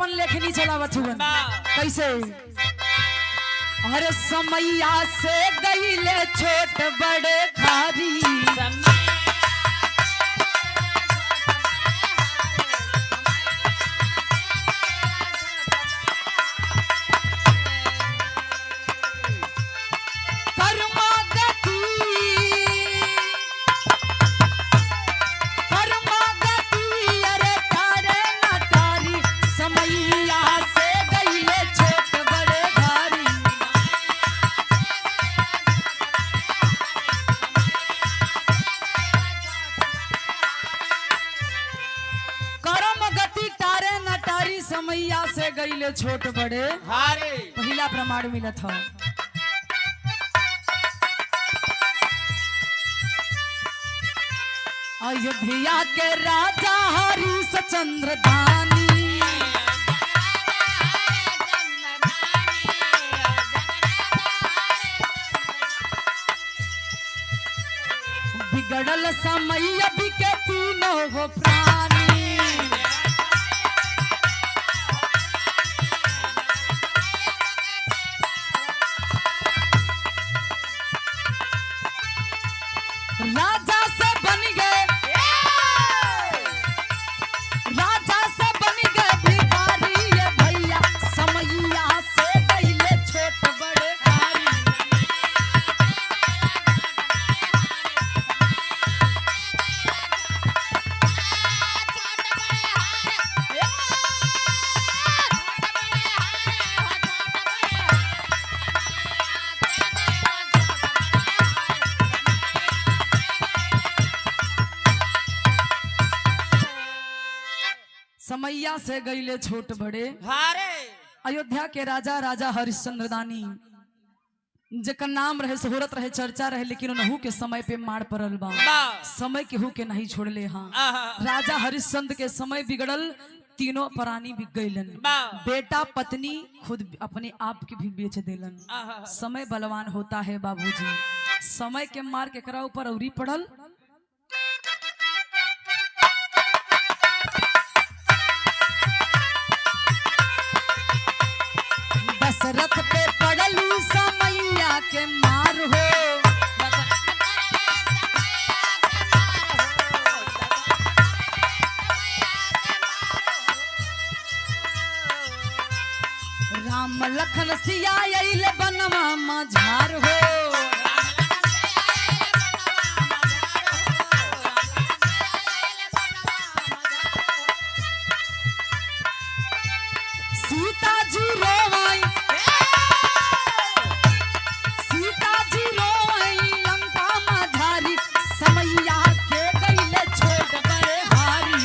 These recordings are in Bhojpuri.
अपन लेखनी चलावत हुआ कैसे अरे समैया से गईले छोट बड़े खारी समैया से गईले छोट बड़े हारे पहला प्रमाण मिलत हो अयोध्या के राजा हरिश्चंद्र दानी बिगड़ल समैया भी के तीनों हो प्राणी राजा से बन गए भिखारी ये भैया समैया से गईले छोट बड़े खारी समैया से गईले छोट बड़े हारे अयोध्या के राजा हरिश्चंद्र दानी जेकर नाम रहे शोहरत रहे चर्चा रहे लेकिन नहू के समय पे मार पड़ल बा समय केहू के नहीं छोड़ले हाँ राजा हरिश्चंद्र के समय बिगड़ल तीनों प्राणी बिक गईलन बेटा पत्नी खुद अपने आप के भी बेच देलन समय बलवान होता है बाबूजी समय के मार के करा ऊपर अवरी पड़ल दशरथ पे पड़ली समैया के मार हो राम लखन सिया आइले बनवा मझार हो सीता जी रोवाई लंका मझारी समैया के गईले छोट बड़े हारी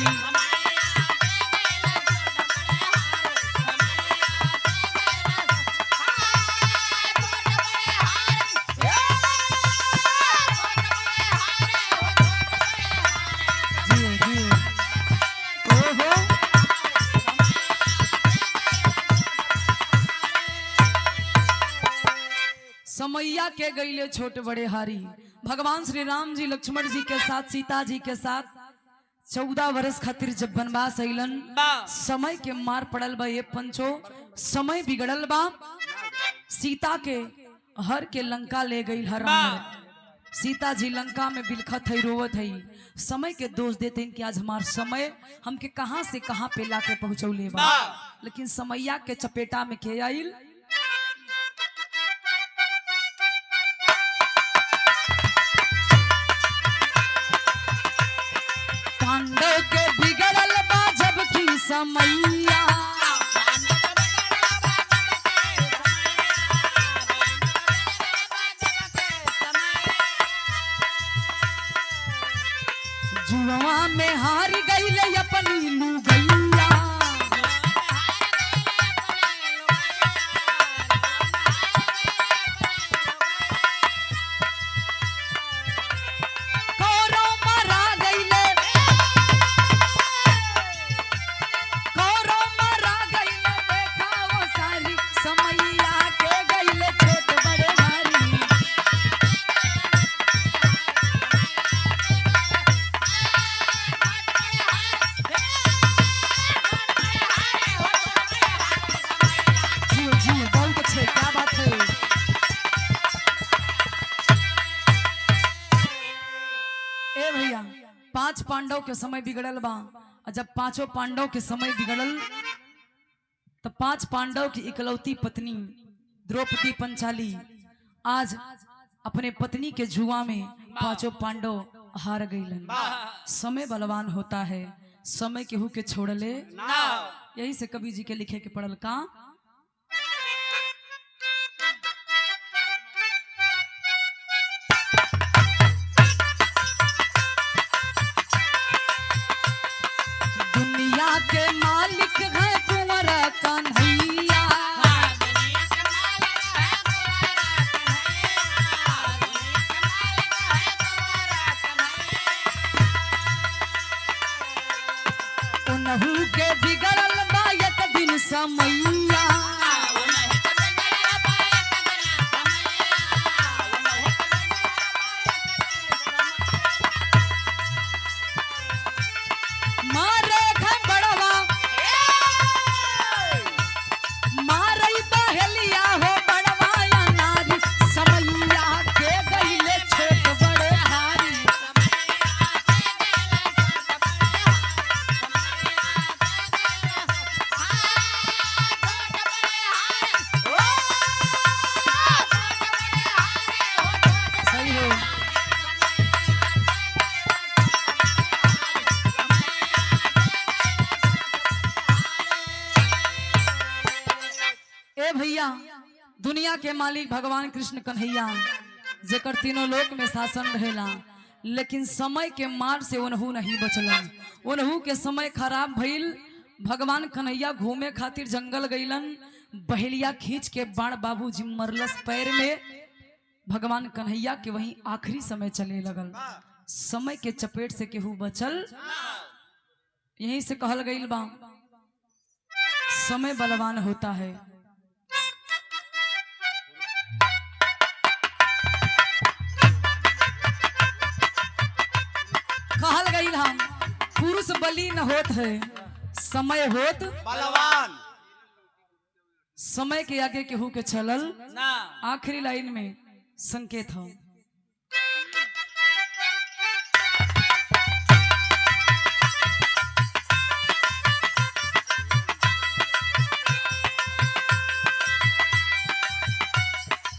समैया के गईले छोट बड़े हारी भगवान श्री राम जी लक्ष्मण जी के साथ सीता जी के साथ 14 वर्ष खातिर जब वनवास अइलन समय के मार पड़ल बा ये पंचो समय बिगड़ल बा सीता के हर के लंका ले गई हर सीता जी लंका में बिलखत है रोवत है समय के दोष देते हैं कि आज हमार समय हमके कहां से कहां पे लाके पहुंचौले बा लेकिन समैया के चपेटा में के आइल पांडव के बिगड़ल बा जबकि समैया जुआ में हार गईले अपनी लुगैया कौरव पांडव के समय बिगड़ल बा। और जब पांचों पांडव के समय बिगड़ल तो 5 पांडव की इकलौती पत्नी द्रौपदी पंचाली आज अपने पत्नी के जुआ में 5 पांडव हार गईलन। समय बलवान होता है, समय केहू के छोड़ले। यही से कवि जी के लिखे के पड़ल का दुनिया के मालिक है कुंवर कन्हैया, उनहु के बिगड़ल बा एक दिन समैया। मारे घबड़वा मारई बहेलिया हो बड़वा या नारी, समैया के गईले छोट बड़े हारी। सही हो। ए भैया, दुनिया के मालिक भगवान कृष्ण कन्हैया जेकर तीनों लोक में शासन रहेला, लेकिन समय के मार से उनहु नहीं बचलन। उनहु के समय खराब भइल। भगवान कन्हैया घूमे खातिर जंगल गईलन, बहेलिया खींच के बाण बाबूजी मरलस पैर में। भगवान कन्हैया के वहीं आखिरी समय चले लगल। समय के चपेट से केहू बचल। यहीं से कहल गईल बा समय बलवान होता है। कहल गईल हम पुरुष बली न होत है, समय होत बलवान। समय के आगे केहू के चलल ना आखिरी लाइन में संकेत हो।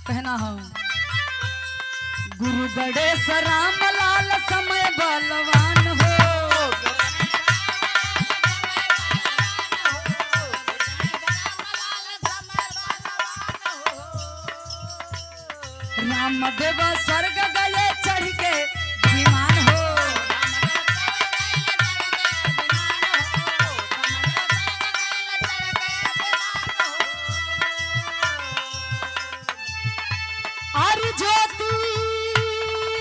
कहना हो गुरु गणेश राम लाल समय बलवान हो। रामदेव स्वर्ग गए चढ़ के विमान हो। और ज्योति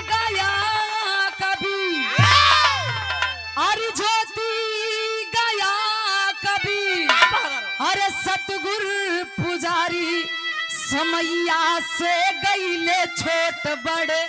गया कभी, और ज्योति गया कभी, अरे सतगुरु पुजारी समैया से गईले छोट बड़े